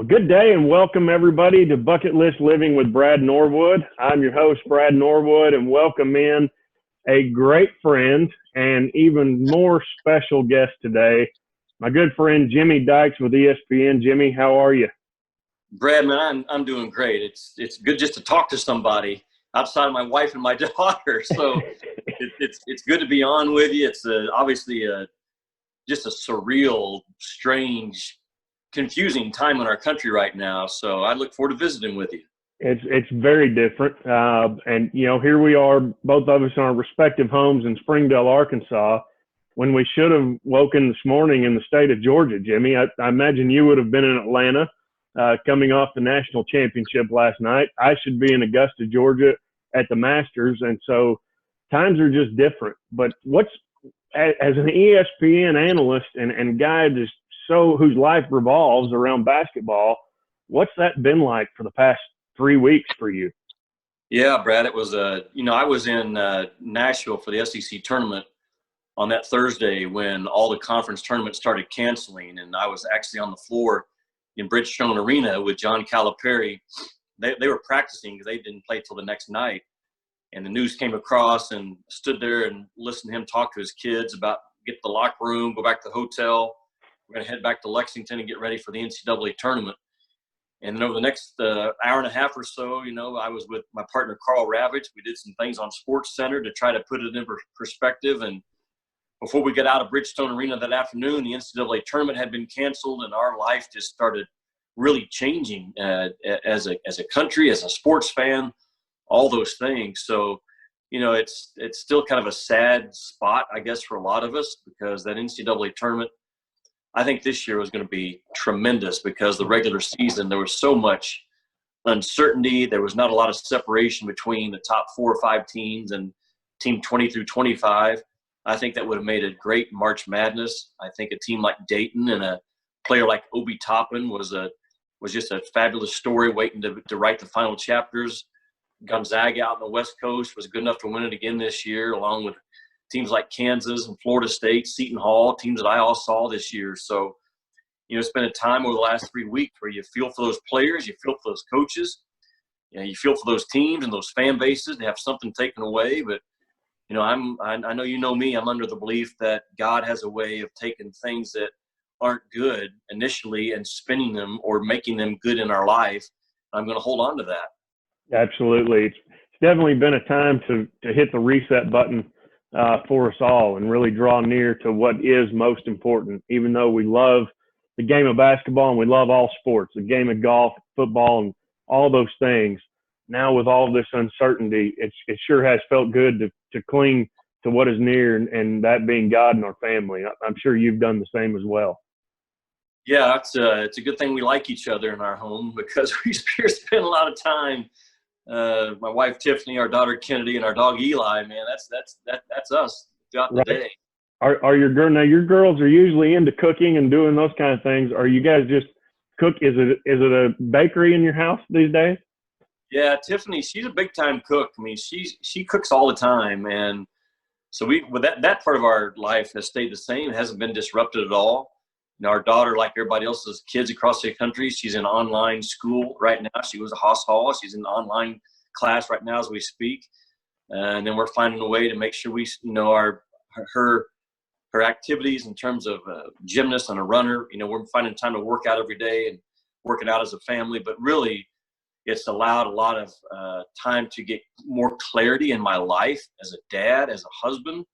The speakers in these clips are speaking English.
Well, good day and welcome everybody to Bucket List Living with Brad Norwood. I'm your host, Brad Norwood, and welcome in a great friend and even more special guest today, my good friend Jimmy Dykes with ESPN. Jimmy, how are you? Brad, man, I'm doing great. It's good just to talk to somebody outside of my wife and my daughter. So it's good to be on with you. It's obviously just a surreal, strange, confusing time in our country right now. So I look forward to visiting with you. It's very different. And, you know, here we are, both of us in our respective homes in Springdale, Arkansas, when we should have woken this morning in the state of Georgia, Jimmy. I imagine you would have been in Atlanta coming off the national championship last night. I should be in Augusta, Georgia at the Masters. And so times are just different. But as an ESPN analyst and guy whose life revolves around basketball, what's that been like for the past 3 weeks for you? Yeah, Brad, it was I was in Nashville for the SEC tournament on that Thursday when all the conference tournaments started canceling, and I was actually on the floor in Bridgestone Arena with John Calipari. They were practicing because they didn't play till the next night, and the news came across and stood there and listened to him talk to his kids about get to the locker room, go back to the hotel. We're going to head back to Lexington and get ready for the NCAA tournament. And then over the next hour and a half or so, I was with my partner, Carl Ravitch. We did some things on Sports Center to try to put it in perspective. And before we got out of Bridgestone Arena that afternoon, the NCAA tournament had been canceled, and our life just started really changing as a country, as a sports fan, all those things. So, it's still kind of a sad spot, I guess, for a lot of us, because that NCAA tournament, I think this year was going to be tremendous because the regular season, there was so much uncertainty. There was not a lot of separation between the top 4 or 5 teams and team 20 through 25. I think that would have made a great March Madness. I think a team like Dayton and a player like Obi Toppin was just a fabulous story waiting to write the final chapters. Gonzaga out on the West Coast was good enough to win it again this year, along with teams like Kansas and Florida State, Seton Hall, teams that I all saw this year. So, it's been a time over the last 3 weeks where you feel for those players, you feel for those coaches, you feel for those teams and those fan bases to have something taken away. But, I know you know me, I'm under the belief that God has a way of taking things that aren't good initially and spinning them or making them good in our life. I'm going to hold on to that. Absolutely. It's definitely been a time to hit the reset button for us all and really draw near to what is most important. Even though we love the game of basketball and we love all sports, the game of golf, football, and all those things, now with all of this uncertainty, it sure has felt good to cling to what is near, and that being God and our family. I'm sure you've done the same as well. Yeah, it's a good thing we like each other in our home because we spend a lot of time. My wife Tiffany, our daughter Kennedy, and our dog Eli. Man, that's us throughout the day. Are your girls are usually into cooking and doing those kind of things? Are you guys just cook? Is it a bakery in your house these days? Yeah, Tiffany, she's a big time cook. I mean, she cooks all the time, and so that part of our life has stayed the same. It hasn't been disrupted at all. Our daughter, like everybody else's kids across the country, she's in online school right now. She goes to Haas Hall. She's in online class right now as we speak. And then we're finding a way to make sure we, her activities in terms of a gymnast and a runner, we're finding time to work out every day and working out as a family. But really, it's allowed a lot of time to get more clarity in my life as a dad, as a husband.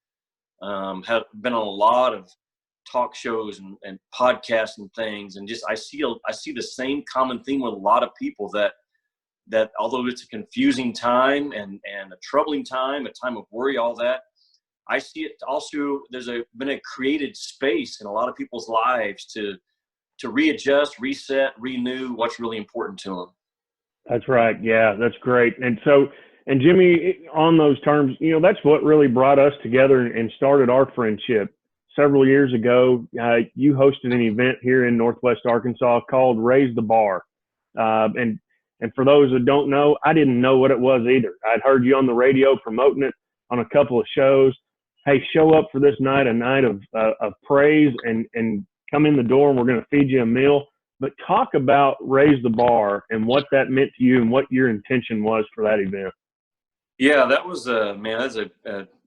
Have been on a lot of talk shows and podcasts and things, and just I see the same common theme with a lot of people that although it's a confusing time and a troubling time, a time of worry, all that, I see it also. There's been a created space in a lot of people's lives to readjust, reset, renew what's really important to them. That's right. Yeah, that's great. And Jimmy, on those terms, that's what really brought us together and started our friendship. Several years ago, you hosted an event here in Northwest Arkansas called Raise the Bar. And for those that don't know, I didn't know what it was either. I'd heard you on the radio promoting it on a couple of shows. Hey, show up for this night, a night of praise, and come in the door and we're going to feed you a meal. but talk about Raise the Bar and what that meant to you and what your intention was for that event. Yeah, that was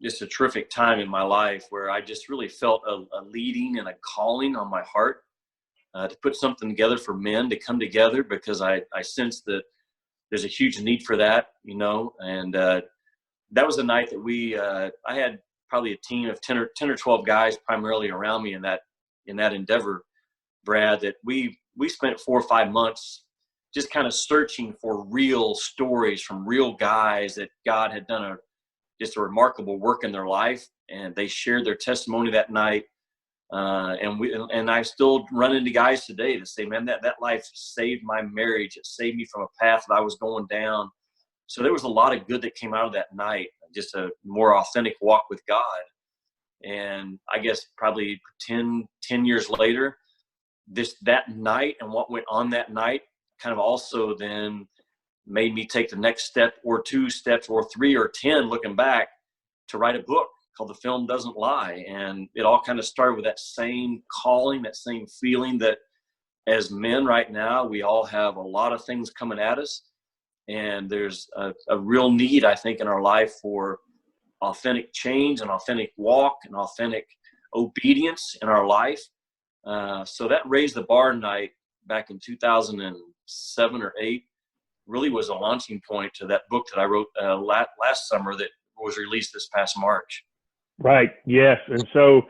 just a terrific time in my life where I just really felt a leading and a calling on my heart to put something together for men to come together, because I sensed that there's a huge need for that, and that was a night that I had probably a team of 10 or 12 guys primarily around me in that endeavor, Brad, that we spent 4 or 5 months just kind of searching for real stories from real guys that God had done just a remarkable work in their life. And they shared their testimony that night. And I still run into guys today that say, man, that life saved my marriage. It saved me from a path that I was going down. So there was a lot of good that came out of that night, just a more authentic walk with God. And I guess probably 10 years later, that night and what went on that night kind of also then made me take the next step or 2 steps or 3 or 10 looking back to write a book called The Film Doesn't Lie. And it all kind of started with that same calling, that same feeling that as men right now, we all have a lot of things coming at us. And there's a real need, I think, in our life for authentic change and authentic walk and authentic obedience in our life. So that Raise the Bar night back in 2007 or 8 really was a launching point to that book that I wrote last summer that was released this past March. Right. Yes. And so,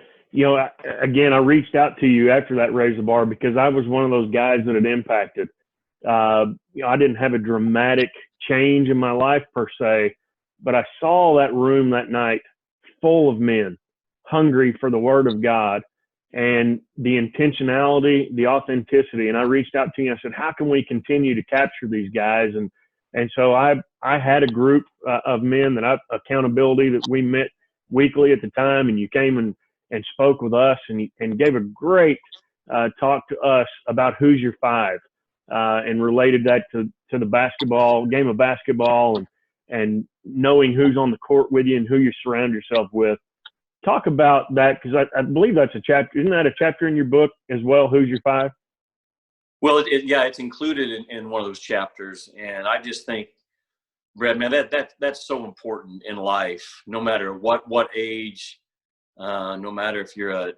again, I reached out to you after that Raise the Bar because I was one of those guys that had impacted. I didn't have a dramatic change in my life per se, but I saw that room that night full of men hungry for the Word of God and the intentionality, the authenticity. And I reached out to you and I said, how can we continue to capture these guys? And so I had a group of men accountability that we met weekly at the time, and you came and spoke with us and gave a great talk to us about who's your five, and related that to the game of basketball and knowing who's on the court with you and who you surround yourself with. Talk about that, because I believe that's a chapter. Isn't that a chapter in your book as well, Who's Your Five? Well, it's included in one of those chapters. And I just think, Brad, man, that's so important in life, no matter what age, no matter if you're a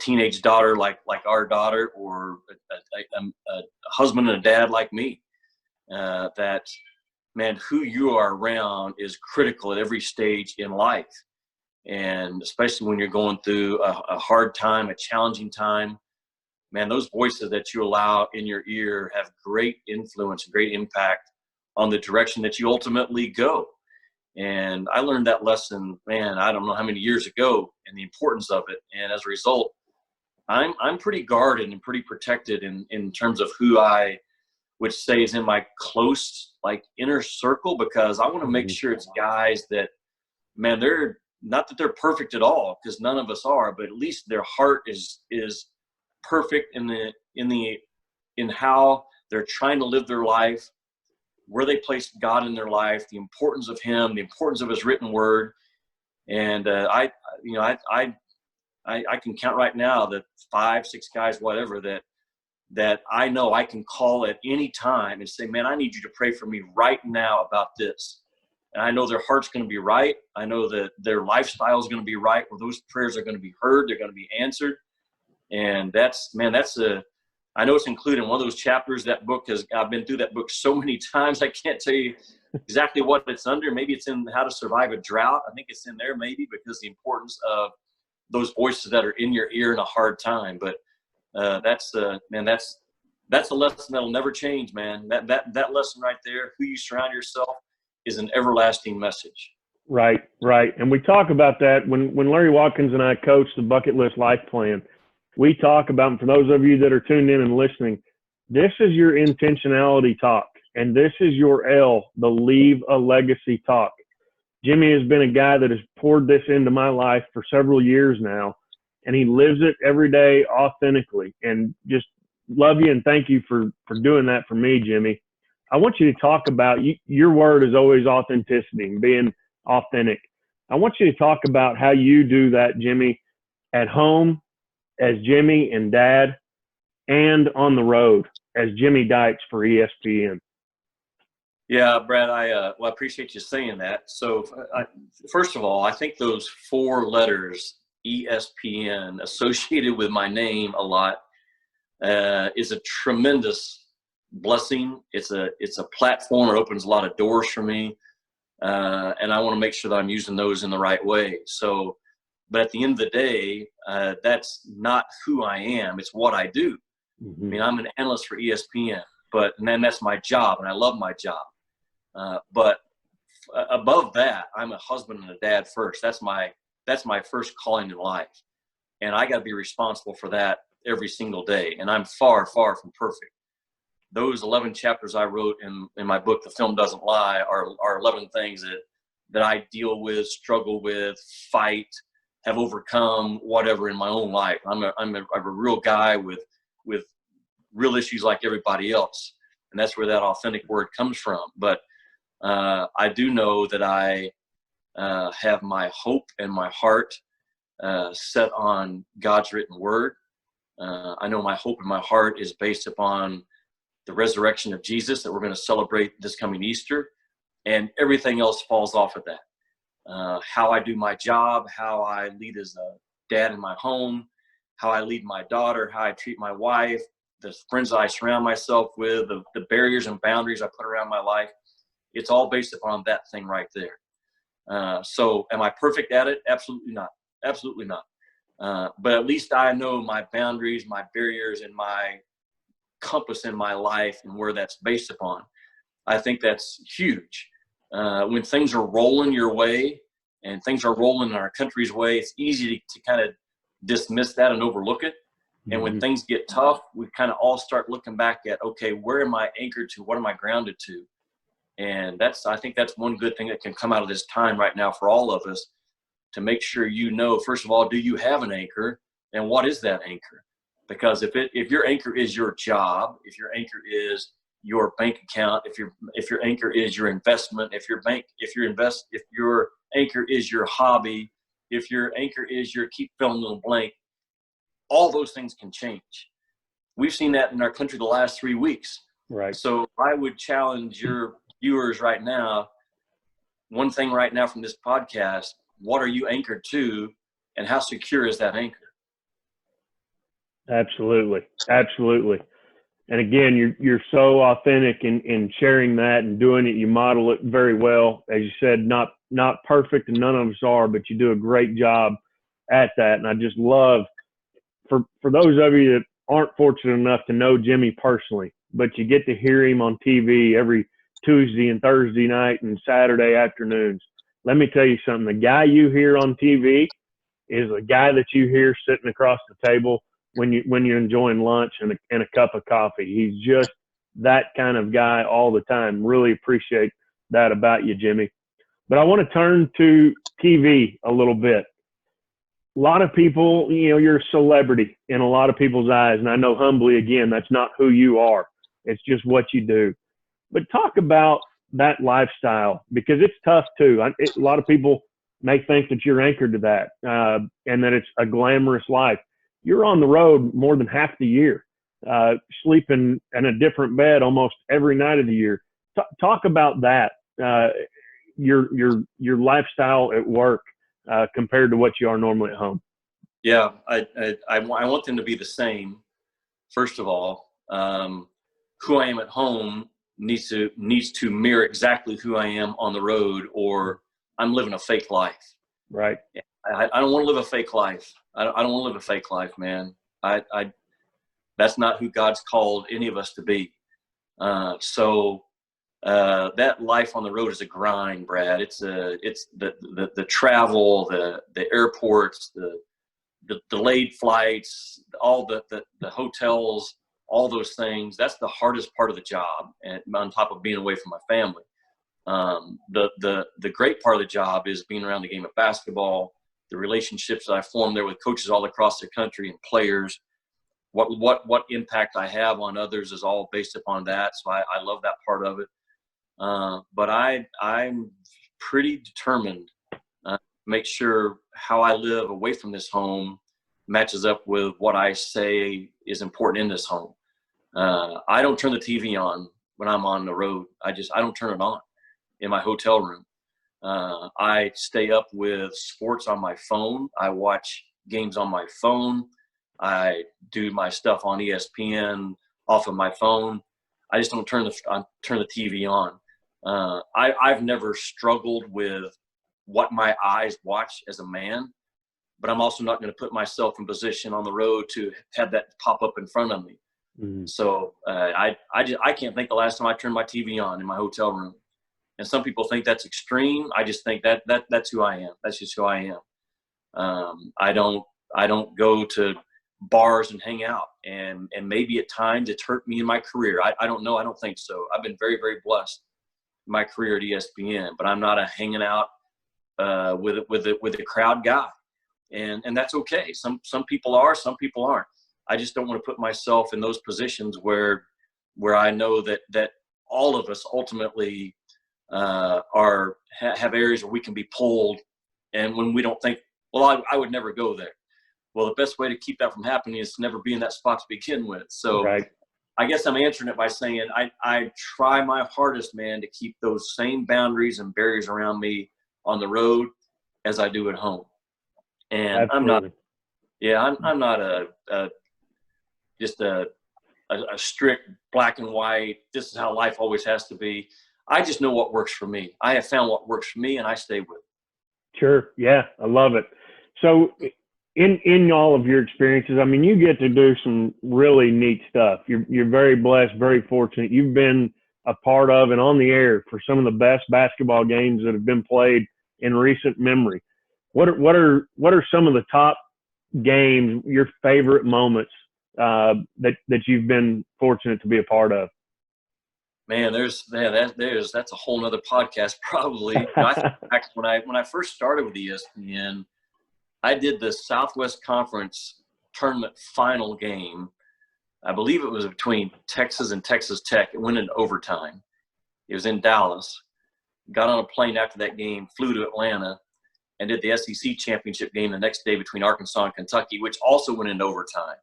teenage daughter like our daughter, or a husband and a dad like me, that, man, who you are around is critical at every stage in life. And especially when you're going through a hard time, a challenging time, man, those voices that you allow in your ear have great influence, great impact on the direction that you ultimately go. And I learned that lesson, man, I don't know how many years ago, and the importance of it. And as a result, I'm pretty guarded and pretty protected in terms of who I would say is in my close, inner circle, because I want to make sure it's guys that, man, they're not that they're perfect at all, because none of us are, but at least their heart is perfect in how they're trying to live their life, where they place God in their life, the importance of Him, the importance of His written word. And I can count right now that 5, 6 guys, whatever, that I know I can call at any time and say, man, I need you to pray for me right now about this. And I know their heart's going to be right. I know that their lifestyle is going to be right, where those prayers are going to be heard. They're going to be answered. And I know it's included in one of those chapters. That book I've been through that book so many times, I can't tell you exactly what it's under. Maybe it's in How to Survive a Drought. I think it's in there maybe, because the importance of those voices that are in your ear in a hard time. But that's a lesson that'll never change, man. That lesson right there, who you surround yourself, is an everlasting message. Right. And we talk about that when Larry Watkins and I coach the Bucket List Life Plan. We talk about, and for those of you that are tuned in and listening, this is your intentionality talk, and this is your L, the Leave a Legacy talk. Jimmy has been a guy that has poured this into my life for several years now, and he lives it every day authentically. And just love you and thank you for doing that for me, Jimmy. I want you to talk about, your word is always authenticity and being authentic. I want you to talk about how you do that, Jimmy, at home as Jimmy and Dad, and on the road. as Jimmy Dykes for ESPN? Yeah, Brad, I appreciate you saying that. So, first of all, I think those 4 letters, ESPN, associated with my name a lot, is a tremendous blessing. It's a platform. It opens a lot of doors for me, and I want to make sure that I'm using those in the right way. So, but at the end of the day, that's not who I am. It's what I do. Mm-hmm. I mean, I'm an analyst for ESPN, but then that's my job, and I love my job. But above that, I'm a husband and a dad first. That's my first calling in life, and I got to be responsible for that every single day. And I'm far, far from perfect. Those 11 chapters I wrote in my book, The Film Doesn't Lie, are 11 things that I deal with, struggle with, fight, have overcome, whatever in my own life. I'm a real guy with real issues like everybody else, and that's where that authentic word comes from. But I do know that I have my hope and my heart set on God's written word. I know my hope in my heart is based upon the resurrection of Jesus that we're going to celebrate this coming Easter, and everything else falls off of that. How I do my job, how I lead as a dad in my home, how I lead my daughter, how I treat my wife, the friends that I surround myself with, the barriers and boundaries I put around my life. It's all based upon that thing right there. So am I perfect at it? Absolutely not. Absolutely not. But at least I know my boundaries, my barriers, and my compass in my life and where that's based upon. I think that's huge. When things are rolling your way and things are rolling in our country's way, it's easy to kind of dismiss that and overlook it. And when things get tough, we kind of all start looking back at, okay, where am I anchored to? What am I grounded to? And I think that's one good thing that can come out of this time right now for all of us, to make sure you know, first of all, do you have an anchor, and what is that anchor? Because if your anchor is your job, if your anchor is your bank account, if your anchor is your investment, if your anchor is your hobby, if your anchor is your keep filling in the blank, all those things can change. We've seen that in our country the last 3 weeks. Right. So I would challenge your viewers right now, one thing right now from this podcast: what are you anchored to, and how secure is that anchor? Absolutely. Absolutely. And again, you're so authentic in sharing that and doing it. You model it very well. As you said, not perfect, and none of us are, but you do a great job at that. And I just love, for those of you that aren't fortunate enough to know Jimmy personally, but you get to hear him on TV every Tuesday and Thursday night and Saturday afternoons. Let me tell you something. The guy you hear on TV is a guy that you hear sitting across the table when you're enjoying lunch and a cup of coffee. He's just that kind of guy all the time. Really appreciate that about you, Jimmy. But I want to turn to TV a little bit. A lot of people, you're a celebrity in a lot of people's eyes. And I know humbly, again, that's not who you are. It's just what you do. But talk about that lifestyle, because it's tough too. A lot of people may think that you're anchored to that and that it's a glamorous life. You're on the road more than half the year, sleeping in a different bed almost every night of the year. Talk about that, your lifestyle at work compared to what you are normally at home. Yeah, I want them to be the same. First of all, who I am at home needs to mirror exactly who I am on the road, or I'm living a fake life. Right. I don't want to live a fake life. I don't want to live a fake life, man. That's not who God's called any of us to be. So that life on the road is a grind, Brad. It's the travel, the airports, the delayed flights, all the hotels, all those things. That's the hardest part of the job, and on top of being away from my family. The great part of the job is being around the game of basketball, the relationships that I formed there with coaches all across the country and players. What impact I have on others is all based upon that. So I love that part of it. But I'm pretty determined to make sure how I live away from this home matches up with what I say is important in this home. I don't turn the TV on when I'm on the road. I don't turn it on in my hotel room. I stay up with sports on my phone. I watch games on my phone. I do my stuff on ESPN off of my phone. I just don't turn the TV on. I've never struggled with what my eyes watch as a man, but I'm also not going to put myself in position on the road to have that pop up in front of me. Mm-hmm. So I can't think the last time I turned my TV on in my hotel room. And some people think that's extreme. I just think that's who I am. That's just who I am. I don't go to bars and hang out, and maybe at times it's hurt me in my career. I don't know. I don't think so. I've been very, very blessed in my career at ESPN, but I'm not a hanging out with a crowd guy, and that's okay. Some people are, some people aren't. I just don't want to put myself in those positions where I know that all of us ultimately have areas where we can be pulled, and when we don't think, well, I would never go there. Well, the best way to keep that from happening is to never be in that spot to begin with. So right. I guess I'm answering it by saying I try my hardest, man, to keep those same boundaries and barriers around me on the road as I do at home. And absolutely. I'm not just a strict black and white, this is how life always has to be. I just know what works for me. I have found what works for me, and I stay with it. Sure. Yeah, I love it. So in all of your experiences, I mean, you get to do some really neat stuff. You're very blessed, very fortunate. You've been a part of and on the air for some of the best basketball games that have been played in recent memory. What are some of the top games, your favorite moments that you've been fortunate to be a part of? Man, that's a whole nother podcast probably. I think back when I first started with ESPN, I did the Southwest Conference tournament final game. I believe it was between Texas and Texas Tech. It went into overtime. It was in Dallas. Got on a plane after that game, flew to Atlanta, and did the SEC championship game the next day between Arkansas and Kentucky, which also went into overtime.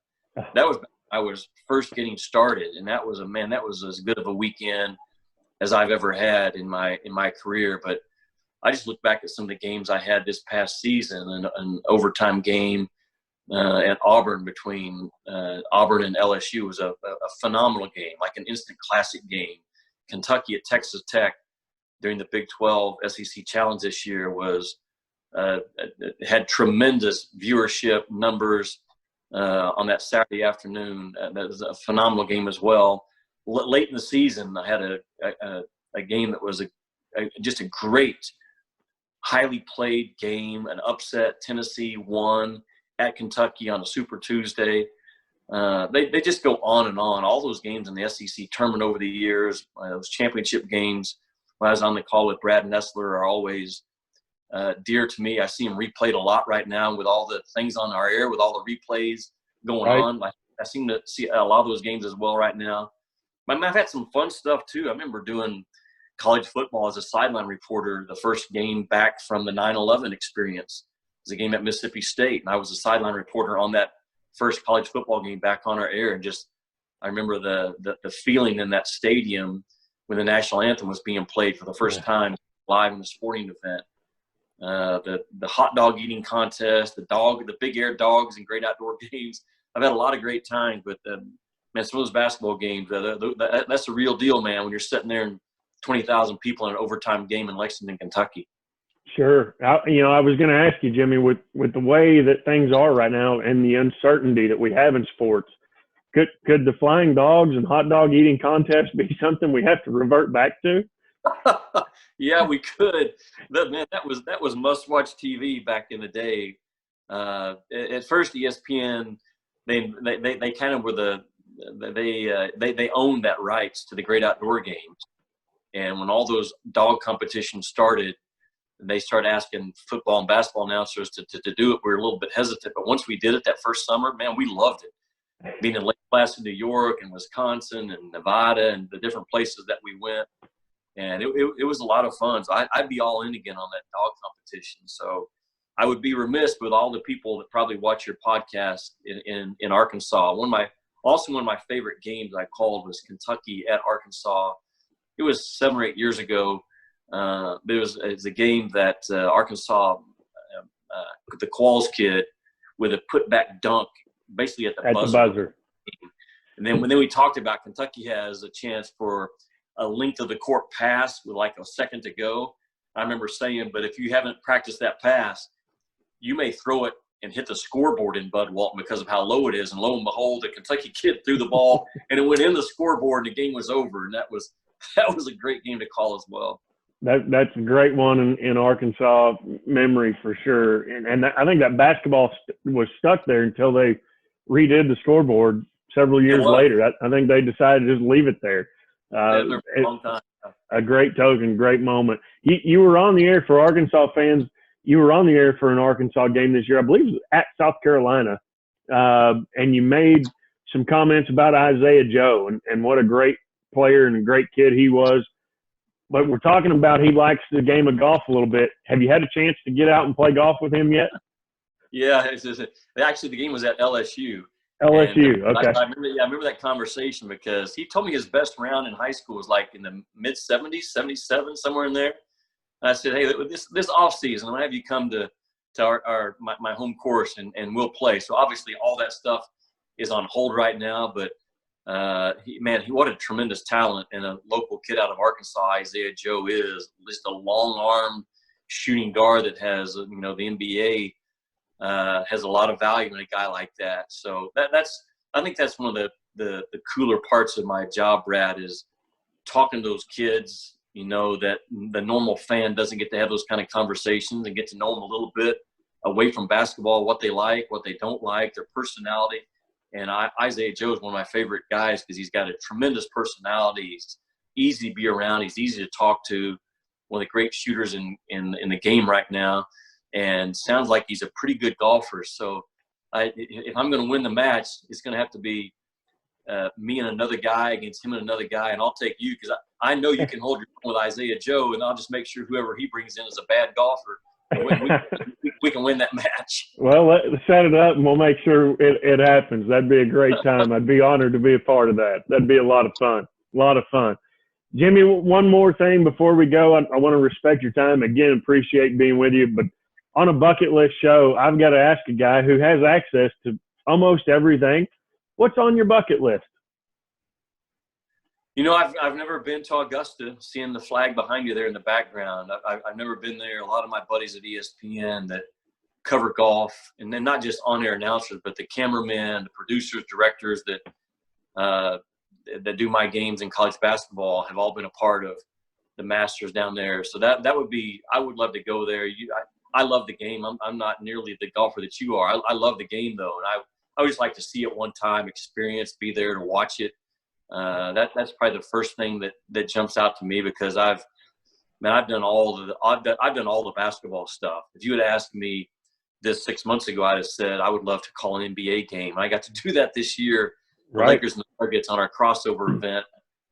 I was first getting started, and that was as good of a weekend as I've ever had in my career. But I just look back at some of the games I had this past season, and an overtime game at Auburn between Auburn and LSU was a phenomenal game, like an instant classic game. Kentucky at Texas Tech during the Big 12 SEC Challenge this year had tremendous viewership numbers on that Saturday afternoon. That was a phenomenal game as well. Late in the season, I had a game that was just a great, highly played game, an upset. Tennessee won at Kentucky on a Super Tuesday. They just go on and on. All those games in the SEC tournament over the years, those championship games when I was on the call with Brad Nessler are always dear to me. I see them replayed a lot right now with all the things on our air, with all the replays going on. I seem to see a lot of those games as well right now. I've had some fun stuff too. I remember doing college football as a sideline reporter, the first game back from the 9/11 experience. It was a game at Mississippi State, and I was a sideline reporter on that first college football game back on our air. And I remember the feeling in that stadium when the national anthem was being played for the first time live in a sporting event. The hot dog eating contest, the big air dogs and great outdoor games. I've had a lot of great times, but man, some of those basketball games, that's the real deal, man, when you're sitting there and 20,000 people in an overtime game in Lexington, Kentucky. Sure. I was going to ask you, Jimmy, with the way that things are right now and the uncertainty that we have in sports, could the flying dogs and hot dog eating contest be something we have to revert back to? Yeah, we could. Man, that was must-watch TV back in the day. At first, ESPN, they kind of were they owned that rights to the great outdoor games. And when all those dog competitions started, and they started asking football and basketball announcers to do it, we were a little bit hesitant. But once we did it that first summer, man, we loved it. Being in Lake Placid, New York, and Wisconsin, and Nevada, and the different places that we went. And it was a lot of fun. So I'd be all in again on that dog competition. So I would be remiss with all the people that probably watch your podcast in Arkansas. One of Also, one of my favorite games I called was Kentucky at Arkansas. It was 7 or 8 years ago. It was a game that Arkansas, the Qualls kid, with a putback dunk, basically at the buzzer. And then we talked about Kentucky has a chance for a length of the court pass with like a second to go. I remember saying, but if you haven't practiced that pass, you may throw it and hit the scoreboard in Bud Walton because of how low it is. And lo and behold, the Kentucky kid threw the ball and it went in the scoreboard and the game was over. And that was a great game to call as well. That's a great one in Arkansas memory for sure. And I think that basketball was stuck there until they redid the scoreboard several years later. I think they decided to just leave it there. For a long time. A great token, great moment. You were on the air for Arkansas fans. You were on the air for an Arkansas game this year. I believe it was at South Carolina. And you made some comments about Isiah Joe and what a great player and a great kid he was. But we're talking about he likes the game of golf a little bit. Have you had a chance to get out and play golf with him yet? Yeah. Actually, the game was at LSU. LSU, okay. I remember that conversation because he told me his best round in high school was like in the mid-70s, 77, somewhere in there. And I said, hey, this off season, I'm gonna have you come to my home course and we'll play. So obviously all that stuff is on hold right now, but what a tremendous talent, and a local kid out of Arkansas, Isiah Joe, is just a long-armed shooting guard that has, the NBA has a lot of value in a guy like that. So I think that's one of the cooler parts of my job, Brad, is talking to those kids, that the normal fan doesn't get to have those kind of conversations and get to know them a little bit away from basketball, what they like, what they don't like, their personality. And Isiah Joe is one of my favorite guys because he's got a tremendous personality. He's easy to be around. He's easy to talk to. One of the great shooters in the game right now, and sounds like he's a pretty good golfer. So if I'm going to win the match, it's going to have to be me and another guy against him and another guy, and I'll take you because I know you can hold your own with Isiah Joe, and I'll just make sure whoever he brings in is a bad golfer. We can win that match. Well, let's set it up, and we'll make sure it happens. That'd be a great time. I'd be honored to be a part of that. That'd be a lot of fun. A lot of fun. Jimmy, one more thing before we go. I want to respect your time. Again, appreciate being with you. But on a bucket list show, I've got to ask a guy who has access to almost everything. What's on your bucket list? I've never been to Augusta, seeing the flag behind you there in the background. I've never been there. A lot of my buddies at ESPN that cover golf, and then not just on-air announcers, but the cameramen, the producers, directors that do my games in college basketball have all been a part of the Masters down there. So that would be – I would love to go there. I love the game. I'm not nearly the golfer that you are. I love the game, though, and I would just like to see it one time, experience, be there to watch it. That's probably the first thing that jumps out to me because I've done all the basketball stuff. If you had asked me this 6 months ago, I'd have said I would love to call an NBA game. I got to do that this year. The Lakers and the Nuggets on our crossover event,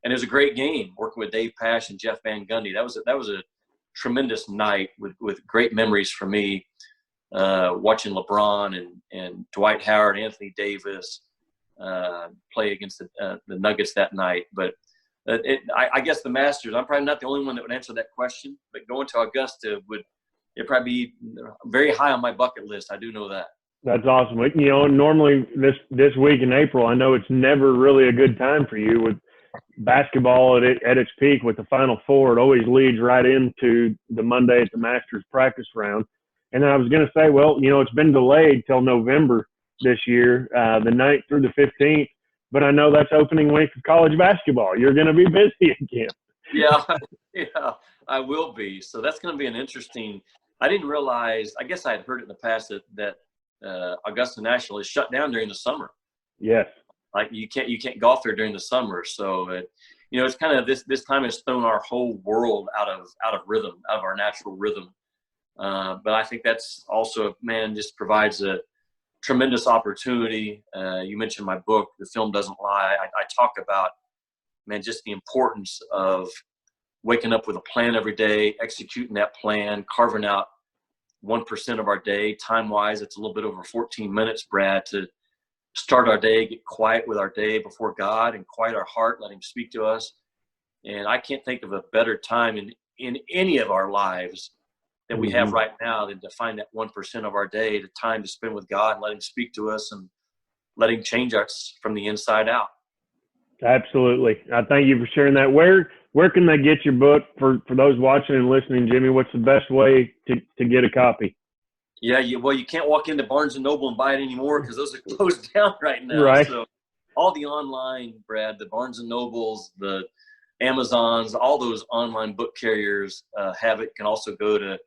and it was a great game working with Dave Pash and Jeff Van Gundy. That was a tremendous night with great memories for me. Watching LeBron and Dwight Howard, Anthony Davis play against the Nuggets that night. But I guess the Masters, I'm probably not the only one that would answer that question, but going to Augusta it'd probably be very high on my bucket list. I do know that. That's awesome. Normally this week in April, I know it's never really a good time for you with basketball at its peak with the Final Four. It always leads right into the Monday at the Masters practice round. And then I was going to say, well, it's been delayed till November this year, the 9th through the 15th. But I know that's opening week of college basketball. You're going to be busy again. Yeah, I will be. So that's going to be an interesting – I didn't realize – I guess I had heard it in the past that Augusta National is shut down during the summer. Yes. Like you can't golf there during the summer. So, it's kind of this time has thrown our whole world out of rhythm, out of our natural rhythm. But I think that's also, just provides a tremendous opportunity. You mentioned my book, The Film Doesn't Lie. I talk about, just the importance of waking up with a plan every day, executing that plan, carving out 1% of our day. Time-wise, it's a little bit over 14 minutes, Brad, to start our day, get quiet with our day before God and quiet our heart, let him speak to us. And I can't think of a better time in any of our lives that we have right now than to find that 1% of our day, the time to spend with God and let him speak to us and let him change us from the inside out. Absolutely. I thank you for sharing that. Where can they get your book for those watching and listening, Jimmy? What's the best way to get a copy? Yeah, you can't walk into Barnes and Noble and buy it anymore because those are closed down right now. Right. So all the online, Brad, the Barnes and Nobles, the Amazons, all those online book carriers have it. Can also go to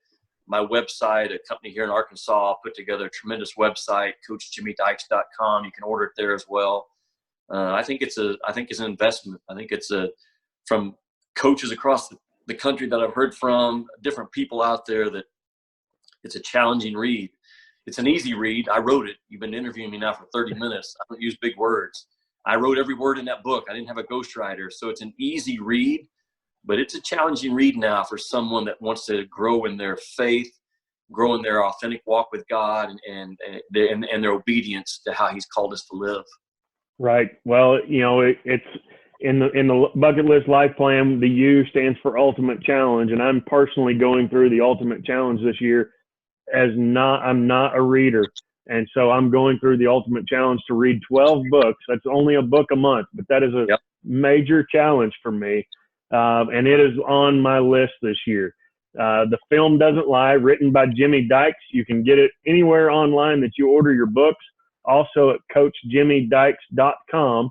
my website, a company here in Arkansas put together a tremendous website, CoachJimmyDykes.com. You can order it there as well. I think it's an investment. I think it's from coaches across the country that I've heard from, different people out there, that it's a challenging read. It's an easy read. I wrote it. You've been interviewing me now for 30 minutes. I don't use big words. I wrote every word in that book. I didn't have a ghostwriter. So it's an easy read, but it's a challenging read now for someone that wants to grow in their faith, grow in their authentic walk with God, and their obedience to how he's called us to live. Right. Well, it's in the bucket list life plan, the U stands for ultimate challenge. And I'm personally going through the ultimate challenge this year I'm not a reader. And so I'm going through the ultimate challenge to read 12 books. That's only a book a month, but that is a major challenge for me. And it is on my list this year. The Film Doesn't Lie, written by Jimmy Dykes. You can get it anywhere online that you order your books. Also at CoachJimmyDykes.com.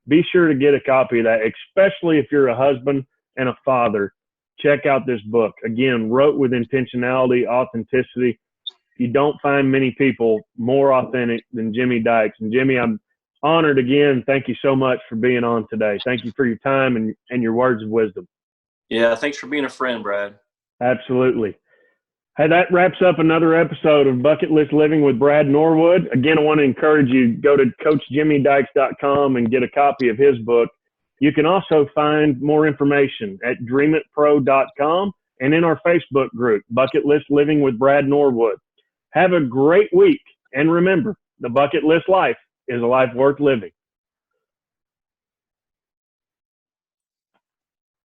Be sure to get a copy of that, especially if you're a husband and a father. Check out this book. Again, wrote with intentionality, authenticity. You don't find many people more authentic than Jimmy Dykes. And Jimmy, I'm honored again. Thank you so much for being on today. Thank you for your time and your words of wisdom. Yeah, thanks for being a friend, Brad. Absolutely. Hey, that wraps up another episode of Bucket List Living with Brad Norwood. Again, I want to encourage you, go to CoachJimmyDykes.com and get a copy of his book. You can also find more information at DreamItPro.com and in our Facebook group, Bucket List Living with Brad Norwood. Have a great week. And remember, the bucket list life is a life worth living.